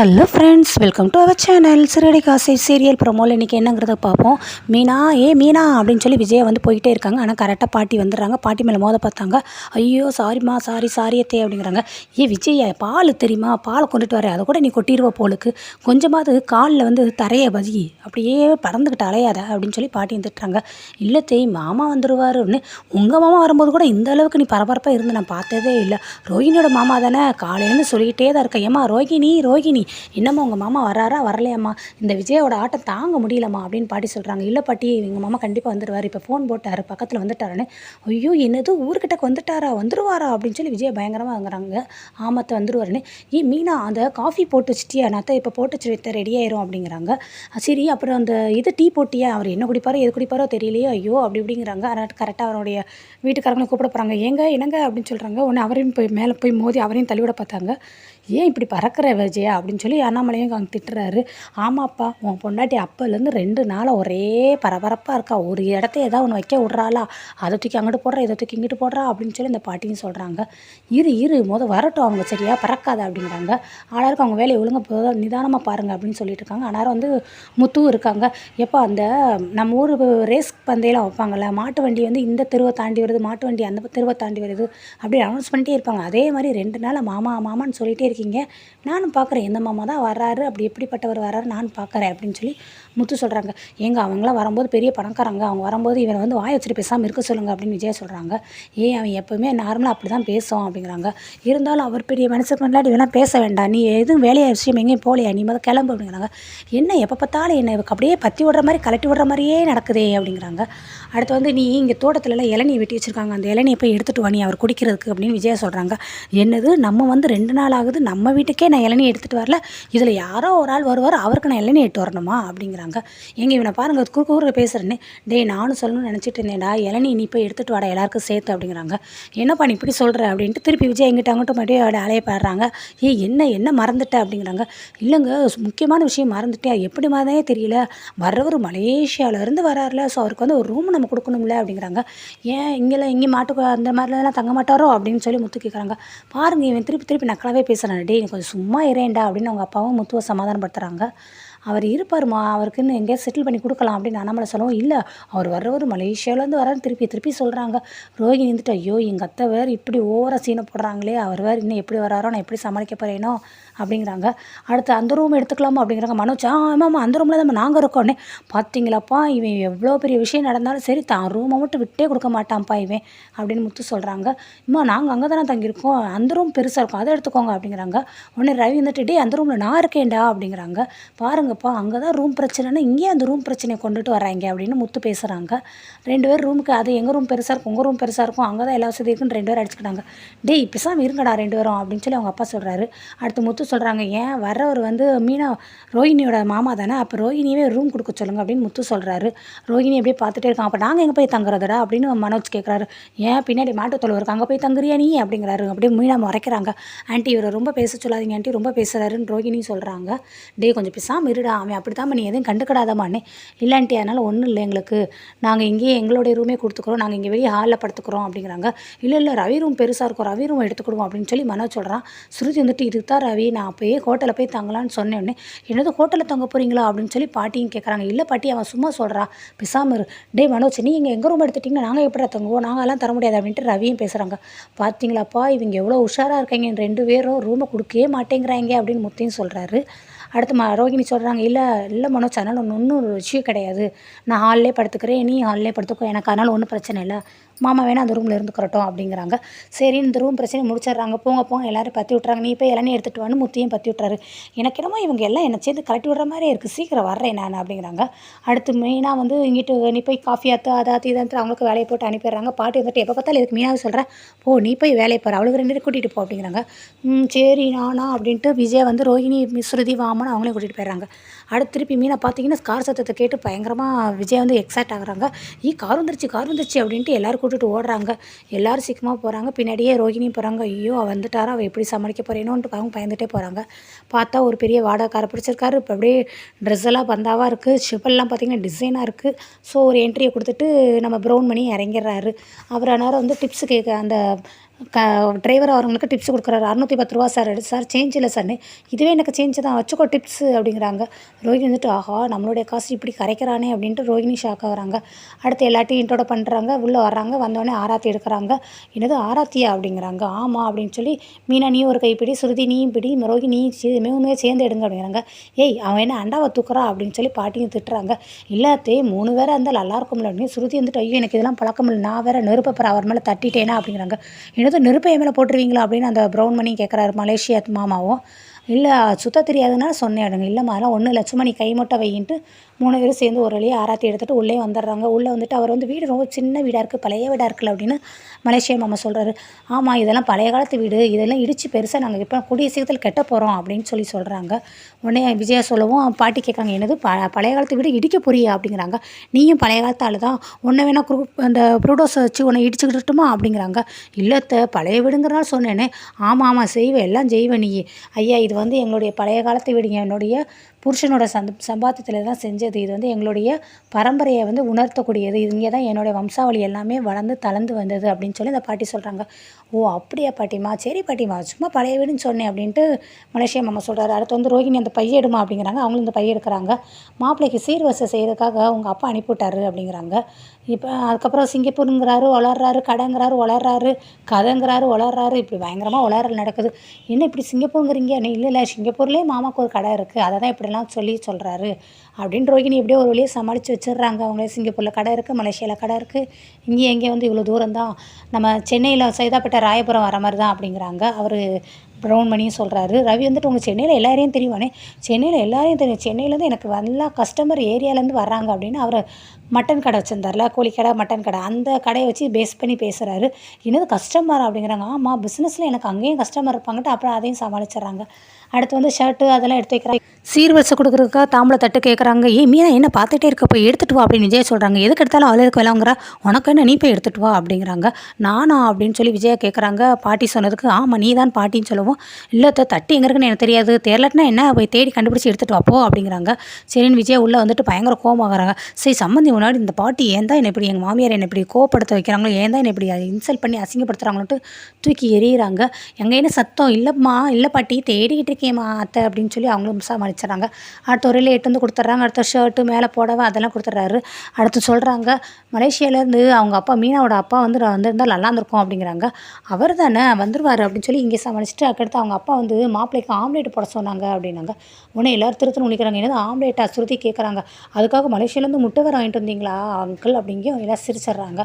Hello friends, welcome to our channel. சிறடி காசை serial ப்ரோமோவில் இன்றைக்கி என்னங்கிறத பார்ப்போம். மீனா மீனா அப்படின்னு சொல்லி விஜயா வந்து போய்கிட்டே இருக்காங்க. ஆனால் கரெக்டாக பாட்டி வந்துடுறாங்க. பாட்டி மேலே மோத பார்த்தாங்க. ஐயோ சாரிம்மா, சாரியத்தே அப்படிங்கிறாங்க. விஜயா, பால் தெரியுமா, பாலை கொண்டுட்டு வரேன், அதை கூட நீ கொட்டிடுவ போலுக்கு, கொஞ்சமாவது காலில் வந்து தரையை வதி, அப்படியே பறந்துக்கிட்டு அலையாத அப்படின்னு சொல்லி பாட்டி வந்துட்டுறாங்க. இல்லை தேய், மாமா வந்துடுவார் அப்படின்னு. உங்கள் மாமா வரும்போது கூட இந்த அளவுக்கு நீ பரபரப்பாக இருந்து நான் பார்த்ததே இல்லை. ரோஹிணியோட மாமா தானே, காலையிலேருந்து சொல்லிக்கிட்டே தான் இருக்கேன். ஏம்மா ரோஹிணி என்னம்மா உங்கள் மாமா வராரா வரலையாம்மா, இந்த விஜயோட ஆட்டம் தாங்க முடியலம்மா அப்படின்னு பாட்டி சொல்கிறாங்க. இல்லை பாட்டி, எங்கள் மாமா கண்டிப்பாக வந்துடுவார், இப்போ ஃபோன் போட்டார், பக்கத்தில் வந்துட்டாருன்னு. ஐயோ என்னது, ஊர்கிட்ட வந்துடுவாரா அப்படின்னு சொல்லி விஜயா பயங்கரமாக வாங்குறாங்க. ஆமத்தை வந்துடுவாருன்னு. மீனா, அந்த காஃபி போட்டு வச்சிட்டியா, நான் இப்போ போட்டு வச்சு ரெடி ஆயிரும் அப்படிங்கிறாங்க. சரி, அப்புறம் அந்த டீ போட்டியா, அவர் என்ன குடிப்பாரோ எது குடிப்பாரோ தெரியலையே, ஐயோ அப்படி இப்படிங்கிறாங்க. அதனால் கரெக்டாக அவருடைய வீட்டுக்காரங்களை கூப்பிட போகிறாங்க. என்னங்க அப்படின்னு சொல்கிறாங்க. உடனே அவரையும் போய் மேலே போய் மோதி அவரையும் தள்ளிவிட பார்த்தாங்க. ஏன் இப்படி பறக்கிற விஜயா அப்படின்னு சொல்லி அண்ணாமலையும் அங்கே திட்டுறாரு. ஆமாப்பா, உன் பொண்டாட்டி அப்போலேருந்து 2 நாளாக ஒரே பரபரப்பாக இருக்கா, ஒரு இடத்த ஏதாவது ஒன்று வைக்க விட்றாளா, அதை தூக்கி அங்கிட்டு போடுறா, இதை தூக்கி இங்கிட்டு போடுறா அப்படின்னு சொல்லி இந்த பாட்டியும் சொல்கிறாங்க. இரு வரட்டும் அவங்க, சரியா பறக்காத அப்படிங்கிறாங்க. ஆனாருக்கு அவங்க வேலையை ஒழுங்காக நிதானமாக பாருங்கள் அப்படின்னு சொல்லிட்டு இருக்காங்க. ஆனால் வந்து முத்துவும் இருக்காங்க. எப்போ அந்த நம்ம ஊர் ரேஸ் பந்தயெல்லாம் வைப்பாங்கள்ல, மாட்டு வண்டி வந்து இந்த தெருவை தாண்டி வருது, மாட்டு வண்டி அந்த தெருவை தாண்டி வருது, அப்படி அனௌன்ஸ் பண்ணிட்டே இருப்பாங்க. அதே மாதிரி 2 நாள் மாமான்னு சொல்லிகிட்டே இருக்கீங்க, நானும் பார்க்குறேன் எந்த மாமா தான் வர்றாரு, அப்படி எப்படிப்பட்டவர் வர்றாரு நானும் பார்க்குறேன் அப்படின்னு சொல்லி முத்து சொல்கிறாங்க. அவங்களாம் வரும்போது பெரிய பணக்காரங்க, அவங்க வரும்போது இவனை வந்து வாய வச்சுட்டு பேசாமல் இருக்க சொல்லுங்கள் அப்படின்னு விஜயா சொல்கிறாங்க. அவன் எப்போவுமே நார்மலாக அப்படி தான் பேசுவான் அப்படிங்கிறாங்க. இருந்தாலும் அவர் பெரிய மனுஷனுக்கு முன்னாடி இதெல்லாம் பேச வேண்டாம், நீ எதுவும் வேலையாக விஷயம் எங்கேயும் போகலையா, நீ முதல் கிளம்பு அப்படிங்கிறாங்க. என்ன எப்போ பார்த்தாலும் என்னை அப்படியே பற்றி விடுற மாதிரி கலட்டி விடுற மாதிரியே நடக்குதே அப்படிங்கிறாங்க. அடுத்து வந்து நீ இங்கே தோட்டத்துலலாம் இளநீ வெட்டி வச்சுருக்காங்க, அந்த இளநியை போய் எடுத்துகிட்டு வா நீ அவர் குடிக்கிறதுக்கு அப்படின்னு விஜயா சொல்கிறாங்க. என்னது, நம்ம வந்து 2 நாள் ஆகுது, நம்ம வீட்டுக்கே நான் இளநீ எடுத்துகிட்டு வரல, இதில் யாரோ ஒரு ஆள் வருவார், அவருக்கு நான் இளநீ எடுத்து வரணுமா அப்படிங்கிறாங்க. இவனை பாருங்கள் குறுக்கு பேசுகிறேன்னு. நானும் சொல்லணும்னு நினச்சிட்டு இருந்தேன்டா, இளநீ நீ போய் எடுத்துகிட்டு வாடா எல்லாருக்கும் சேர்த்து அப்படிங்கிறாங்க. என்னப்பா நீ இப்படி சொல்கிற அப்படின்ட்டு திருப்பி விஜய் எங்கிட்ட அங்கிட்ட மறுபடியும் அலைய பாடுறாங்க. என்ன மறந்துட்ட அப்படிங்கிறாங்க. இல்லைங்க, முக்கியமான விஷயம் மறந்துட்டேன், எப்படி மறந்தே தெரியல, வர்றவர் மலேசியாவிலேருந்து வராருல, ஸோ அவருக்கு வந்து ஒரு ரூம் நம்ம கொடுக்கணும்ல அப்படிங்கிறாங்க. ஏன் இங்கே மாட்டுக்கு அந்த மாதிரிலாம் தங்க மாட்டாரோ அப்படின்னு சொல்லி முத்து கேட்குறாங்க. பாருங்கள், இவன் திருப்பி நக்கலாவே பேசுகிறான். நீ கொஞ்சம் சும்மா இறேன்டா அப்படின்னு அவங்க அப்பாவும் முத்துவை சமாதானப்படுத்துகிறாங்க. அவர் இருப்பாருமா, அவருக்குன்னு எங்கேயாவது செட்டில் பண்ணி கொடுக்கலாம் அப்படின்னு அண்ணாமலை சொல்லவும், இல்லை அவர் வர்றவர் மலேசியாவிலேருந்து வரான்னு திருப்பி சொல்கிறாங்க. ரோஹிணி இருந்துட்டு, ஐயோ எங்கள் அத்தை வேறு இப்படி ஓவராக சீனை போடுறாங்களே, அவர் வேறு இன்னும் எப்படி வராரோ, நான் எப்படி சமாளிக்க போகிறேனோ அப்படிங்கிறாங்க. அடுத்து அந்த ரூம் எடுத்துக்கலாமா அப்படிங்கிறாங்க. மனோஜ், ஆமாம் அந்த ரூமில் தான் நாங்கள் இருக்கோன்னே. பார்த்தீங்களாப்பா, இவன் எவ்வளோ பெரிய விஷயம் நடந்தாலும் சரி தான் ரூமை மட்டும் விட்டே கொடுக்க மாட்டான்ப்பா இவன் அப்படின்னு முத்து சொல்கிறாங்க. நாங்கள் அங்கே தானே தங்கியிருக்கோம், அந்த ரூம் பெருசாக இருக்கும், அதை எடுத்துக்கோங்க அப்படிங்கிறாங்க. உடனே ரவி வந்துட்டு, அந்த ரூமில் நான் இருக்கேன்டா அப்படிங்கிறாங்க. பாருங்கப்பா, அங்கே தான் ரூம் பிரச்சனைனா இங்கேயே அந்த ரூம் பிரச்சனையை கொண்டுட்டு வராங்க அப்படின்னு முத்து பேசுகிறாங்க. 2 பேர் ரூமுக்கு, அது எங்கள் ரூம் பெருசாக இருக்கும், உங்கள் ரூம் பெருசாக இருக்கும், அங்கே தான் எல்லா வசதி இருக்குன்னு 2 பேர் அடிச்சுக்கிட்டாங்க. பேசாமல் இருங்கடா 2 பேரும் அப்படின்னு சொல்லி அவங்க அப்பா சொல்கிறாரு. அடுத்து முத்து சொல்கிறாங்க, ஏன் வர்றவர் வந்து மீனா ரோஹிணியோட மாமா தானே, அப்போ ரோஹிணியவே ரூம் கொடுக்க சொல்லுங்கள் அப்படின்னு முத்து சொல்கிறாரு. ரோஹிணி அப்படியே பார்த்துட்டே இருக்கான். அப்போ நாங்கள் எங்கே போய் தங்குறதுடா அப்படின்னு மனோஜ் கேட்குறாரு. ஏன் பின்னாடி மாட்டுத்தொலை இருக்கு, அங்கே போய் தங்குறியா நீ அப்படிங்கிறாரு. அப்படியே மீனா மறைக்கிறாங்க. ஆண்டி இவரை ரொம்ப பேச சொல்லாதீங்க ஆண்டி, ரொம்ப பேசுகிறாருன்னு ரோஹிணி சொல்கிறாங்க. கொஞ்சம் பேசாமல் இருடா, அவன் அப்படி தான் நீ எதுவும் கண்டுக்கிடாதமானே. இல்லை ஆண்டி, அதனால் ஒன்றும் இல்லை, எங்களுக்கு நாங்கள் இங்கேயே எங்களுடைய ரூமே கொடுத்துக்குறோம், நாங்கள் இங்கே வெளியே ஹாலில் படுத்துக்கிறோம் அப்படிங்கிறாங்க. இல்லை ரவி ரூம் பெருசாக இருக்கும், ரவி ரூம் எடுத்துக்கிடுவோம் அப்படின்னு சொல்லி மனோஜ் சொல்கிறான். ஸ்ருதி வந்துட்டு, இதுக்கு தான் ரவி, நான் அப்போயே ஹோட்டலில் போய் தங்கலான்னு சொன்னேன்னே. என்னது ஹோட்டலில் தங்க போகிறீங்களா அப்படின்னு சொல்லி பாட்டியும் கேட்குறாங்க. இல்லை பாட்டி, அவன் சும்மா சொல்கிறா, பேசாமல் இரு. மனோஜ், நீ இங்கே எங்கள் ரூம் எடுத்துட்டிங்கன்னா நாங்கள் எப்படி தங்குவோம், நாங்கள் எல்லாம் தர முடியாது அப்படின்ட்டு ரவியும் பேசுகிறாங்க. பார்த்தீங்களாப்பா, இவங்க எவ்வளோ உஷாராக இருக்காங்க, 2 பேரும் ரூமை கொடுக்கவே மாட்டேங்கிறாங்க அப்படின்னு முத்தையும் சொல்கிறாரு. அடுத்து ரோஹிணி சொல்கிறாங்க, இல்லை மனோஜ், அதனால் ஒன்றும் விஷயம் கிடையாது, நான் ஹாலிலே படுத்துக்கிறேன், நீ ஹாலிலே படுத்துக்கோ, எனக்கு அதனால் ஒன்றும் பிரச்சனை இல்லை, மாமா வேணால் அந்த ரூமில் இருந்துக்கிறட்டும் அப்படிங்கிறாங்க. சரி, இந்த ரூம் பிரச்சனை முடிச்சிடுறாங்க. போங்க எல்லோரும் பற்றி விட்றாங்க. நீ போய் இளநீ எடுத்துகிட்டு வான்னு முத்தையும் பற்றி விட்றாரு. எனக்கு என்னமோ இவங்க எல்லாம் என்னை சேர்ந்து கலட்டி விட்ற மாதிரியே இருக்குது, சீக்கிரம் வர்றேன் நான் அப்படிங்கிறாங்க. அடுத்து மெயினாக வந்து இங்கிட்டு நீ போய் காஃபி அதாத்து அவங்களுக்கு வேலையை போட்டு அனுப்பிடுறாங்க. பாட்டி வந்துட்டு, எப்போ பார்த்தாலும் இதுக்கு மீனாக சொல்கிறேன், நீ போய் வேலையை பாரு, அவளுக்கு 2 பேரும் கூட்டிகிட்டு போ அப்படிங்கிறாங்க. சரி நானா அப்படின்ட்டு விஜய் வந்து ரோஹிணி ஸ்ருதி வாமன்னு அவங்களே கூட்டிகிட்டு போயிடுறாங்க. அடுத்து திருப்பி மீனா பார்த்தீங்கன்னா கார் சத்தத்தை கேட்டு பயங்கரமாக விஜய் வந்து எக்ஸைட் ஆகுறாங்க. கார் வந்துருச்சு அப்படின்ட்டு எல்லோரும் கூட்டிகிட்டு ஓடுறாங்க. எல்லோரும் சீக்கிரமாக போகிறாங்க. பின்னாடியே ரோஹிணியும் போகிறாங்க. ஐயோ வந்துட்டாரா, அவள் எப்படி சமாளிக்க போகிறேனோன்ட்டு அவங்க பயந்துகிட்டே போகிறாங்க. பார்த்தா ஒரு பெரிய வாடகைக்காரை பிடிச்சிருக்காரு. இப்போ அப்படியே ட்ரெஸ் எல்லாம் பந்தாவாக இருக்குது, ஷிப்பெல்லாம் பார்த்திங்கன்னா டிசைனாக இருக்குது. ஸோ ஒரு என்ட்ரியை கொடுத்துட்டு நம்ம ப்ரௌன் பண்ணி இறங்கிடுறாரு. அவர் நேரம் வந்து டிப்ஸு கேட்க அந்த க டிரைவர் அவங்களுக்கு டிப்ஸ் கொடுக்குறாரு. 610 ரூபா சார். சார் சேஞ்ச் இல்லை சார்ன்னு. இதுவே எனக்கு சேஞ்ச் தான் வச்சுக்கோ டிப்ஸு அப்படிங்கிறாங்க. ரோஹிணி வந்துட்டு ஆஹா நம்மளுடைய காசு இப்படி கரைக்கிறானே அப்படின்ட்டு ரோஹிணி ஷாக் ஆகுறாங்க. அடுத்து எல்லாத்தையும் இன்ட்ரோட பண்ணுறாங்க. உள்ளே வர்றாங்க. வந்தோடனே ஆராத்தி எடுக்கிறாங்க. என்னது ஆராத்தியா அப்படிங்கிறாங்க. ஆமாம் அப்படின்னு சொல்லி மீனா நீயும் ஒரு கைப்பிடி, சுருதி நீயும் பிடி, ரோஹிணி மூணுமே சேர்ந்து எடுங்க அப்படிங்கிறாங்க. ஏய் அவன் என்ன அண்டாவை தூக்குறா அப்படின்னு சொல்லி பாட்டியும் திட்டுறாங்க. இல்லாத்தே 3 பேராக இருந்தால் நல்லா இருக்கும்ல அப்படின்னு சுருதி வந்துட்டு ஐயோ எனக்கு இதெல்லாம் பழக்கம் இல்லை, நான் வேறு நெருப்பை அவர் மேலே தட்டிட்டேனா அப்படிங்கிறாங்க. என்னது நெருப்பை என் மேலே போட்டுருவீங்களா அப்படின்னு அந்த ப்ரௌன் மணி கேட்குறாரு மலேசியா மாமாவும். இல்லை சுத்த தெரியாதுன்னா சொன்னேன் அடுங்க. இல்லைம்மா அதெல்லாம் ஒன்றும் இல்லை, சும்மா நீ கை மட்டும் வையின்ட்டு 3 பேரும் சேர்ந்து ஒரு வழியாக ஆராத்தி எடுத்துகிட்டு உள்ளே வந்துடுறாங்க. உள்ளே வந்துட்டு அவர் வந்து வீடு ரொம்ப சின்ன வீடாக இருக்குது, பழைய வீடாக இருக்குல்ல அப்படின்னு மலேசியா மாமா சொல்கிறாரு. ஆமாம் இதெல்லாம் பழைய காலத்து வீடு, இதெல்லாம் இடித்து பெருசாக நாங்கள் இப்போ கூடிய சீக்கிரத்தில் கெட்ட போகிறோம் அப்படின்னு சொல்லி சொல்கிறாங்க. உடனே விஜயா சொல்லவும் பாட்டி கேட்காங்க என்னது பழைய காலத்து வீடு இடிக்க போறியா அப்படிங்கிறாங்க. நீயும் பழைய காலத்து ஆள் தான், உன்னை வேணால் அந்த ப்ரூடோஸை வச்சு உன்னை இடிச்சுக்கிட்டுமா அப்படிங்கிறாங்க. இல்லத்த பழைய வீடுங்கிறனால சொன்னேனே. ஆமாம் ஆமாம் செய்வேன், எல்லாம் செய்வேன் நீ. ஐயா இது வந்து எங்களுடைய பழைய காலத்து வீடுங்க, என்னுடைய புருஷனோட சம்பாத்தியத்தில் தான் செஞ்சது. இது வந்து எங்களுடைய பரம்பரையை வந்து உணர்த்தக்கூடியது. இங்கே தான் என்னுடைய வம்சாவளி எல்லாமே வளர்ந்து தளர்ந்து வந்தது அப்படின்னு சொல்லி அந்த பாட்டி சொல்கிறாங்க. ஓ அப்படியா பாட்டிமா, சரி பாட்டிமா சும்மா பழைய வீடுன்னு சொன்னேன் அப்படின்ட்டு மலேசியா மாமா சொல்கிறாரு. அடுத்து வந்து ரோஹிணி அந்த பைய எடுமா அப்படிங்கிறாங்க. அவங்களும் இந்த பைய எடுக்கிறாங்க. மாப்பிள்ளைக்கு சீர்வரிசை செய்கிறதுக்காக உங்கள் அப்பா அனுப்பிவிட்டாரு அப்படிங்கிறாங்க. இப்போ அதுக்கப்புறம் சிங்கப்பூருங்கிறாரு வளர்றாரு, கடைங்கிறாரு வளர்றாரு, கதைங்கிறாரு வளர்றாரு, இப்படி பயங்கரமாக வளரல் நடக்குது. என்ன இப்படி சிங்கப்பூருங்கிறீங்க? இல்லை சிங்கப்பூர்லேயே மாமாவுக்கு ஒரு கடை இருக்குது, அதை தான் இப்படிலாம் சொல்கிறாரு அப்படின்னு ரோஹிணி எப்படியோ ஒரு வழியாக சமாளித்து வச்சிடுறாங்க. அவங்களே சிங்கப்பூரில் கடை இருக்குது, மலேசியாவில் கடை இருக்குது, இங்கே எங்கே வந்து இவ்வளோ தூரம் தான், நம்ம சென்னையில் சைதாப்பேட்டை ராயபுரம் வர மாதிரி தான் அப்படிங்கிறாங்க. அவர் ப்ரௌன் மணியும் சொல்கிறாரு. ரவி வந்துட்டு உங்கள் சென்னையில் எல்லாரையும் தெரியுவானே. சென்னையில் எல்லாரையும் தெரியும், சென்னையிலேருந்து எனக்கு எல்லா கஸ்டமர் ஏரியாலேருந்து வர்றாங்க அப்படின்னு அவர் மட்டன் கடை வச்சுருந்தார்ல, கோழிக்கடை மட்டன் கடை, அந்த கடையை வச்சு பேஸ் பண்ணி பேசுகிறாரு. என்னது கஸ்டமர் அப்படிங்கிறாங்க. ஆமாம் பிஸ்னஸில் எனக்கு அங்கேயும் கஸ்டமர் இருப்பாங்கட்டு அப்புறம் அதையும் சமாளிச்சிட்றாங்க. அடுத்து வந்து ஷர்ட்டு அதெல்லாம் எடுத்து வைக்கிறாங்க. சீர்வரிசை கொடுக்குறதுக்காக தாம்பளை தட்டு கேட்குறாங்க. மீனா என்ன பார்த்துட்டே இருக்க, போய் எடுத்துகிட்டு வா அப்படின்னு விஜயா சொல்கிறாங்க. எதுக்கு எடுத்தாலும் அவளே இருக்க விளாங்குறா, உனக்கு என்ன நீ போய் எடுத்துகிட்டு வா அப்படிங்கிறாங்க. நானா அப்படின்னு சொல்லி விஜயா கேட்குறாங்க. பாட்டி சொன்னதுக்கு ஆமாம் நீ தான் பாட்டின்னு சொல்லவும், இல்லை தட்டு எங்கே இருக்குன்னு எனக்கு தெரியாது, தெரிலட்டுனா என்ன போய் தேடி கண்டுபிடிச்சி எடுத்துகிட்டு வாப்போ அப்படிங்கிறாங்க. சரின்னு விஜயா உள்ளே வந்துட்டு பயங்கர கோவமாகறாங்க. சரி சம்மந்தி முன்னாடி இந்த பாட்டி ஏன் தான் என்ன இப்படி எங்கள் மாமியார் என்னை இப்படி கோவப்படுத்த வைக்கிறாங்களோ, ஏன் தான் என்னை இப்படி இன்சல்ட் பண்ணி அசிங்கப்படுத்துகிறாங்களோன்ட்டு தூக்கி எறிகிறாங்க. எங்கே என்ன சத்தம் இல்லைம்மா, இல்லை பாட்டி தேடிக்கிட்டு இருக்கேம்மா அத்தை அப்படின்னு சொல்லி அவங்களும் சமாளிச்சிடறாங்க. அடுத்த ஒரு எட்டு வந்து கொடுத்துட்றாங்க. அடுத்த ஷர்ட்டு மேலே போடவை அதெல்லாம் கொடுத்துட்றாரு. அடுத்து சொல்கிறாங்க மலேசியாவிலேருந்து அவங்க அப்பா மீனாவோட அப்பா வந்து வந்திருந்தால் நல்லா இருந்திருக்கும் அப்படிங்கிறாங்க. அவர் தானே வந்துடுவார் அப்படின்னு சொல்லி இங்கே சமாளிச்சுட்டு அதுக்கடுத்து அவங்க அப்பா வந்து மாப்பிள்ளைக்கு ஆம்லேட் போட சொன்னாங்க அப்படின்னாங்க. உடனே எல்லோரும் திருத்தணும் முடிக்கிறாங்க. என்னது ஆம்லேட்டா சுருதி கேட்குறாங்க. அதுக்காக மலேசியாவிலேருந்து முட்டை வேறு வாங்கிட்டு வந்தீங்களா அங்கிள் அப்படிங்கும் எல்லாம் சிரிச்சிட்றாங்க.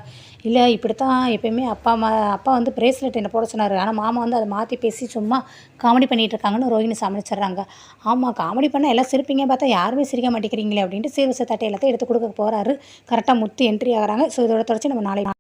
இல்லை இப்படித்தான் எப்போயுமே அப்பா வந்து பிரேஸ்லெட் என்ன போட சொன்னார், ஆனால் மாமா வந்து அதை மாற்றி பேசி சும்மா காமெடி பண்ணிகிட்டு இருக்காங்கன்னு ரோஹிணி சமாளிச்சிட்றாங்க. ஆமாம் காமெடி பண்ணால் எல்லாம் சிரிப்பீங்க, பார்த்தா யாருமே சிரிக்க மாட்டேங்கிறீங்களே அப்படின்ட்டு சீர்வரிசை தட்டை எல்லாத்தையும் எடுத்து கொடுக்க போகிறாரு. கரெக்டாக முத்து என்ட்ரி ஆகிறாங்க. ஸோ இதோட தொடர்ச்சி நம்ம நாளை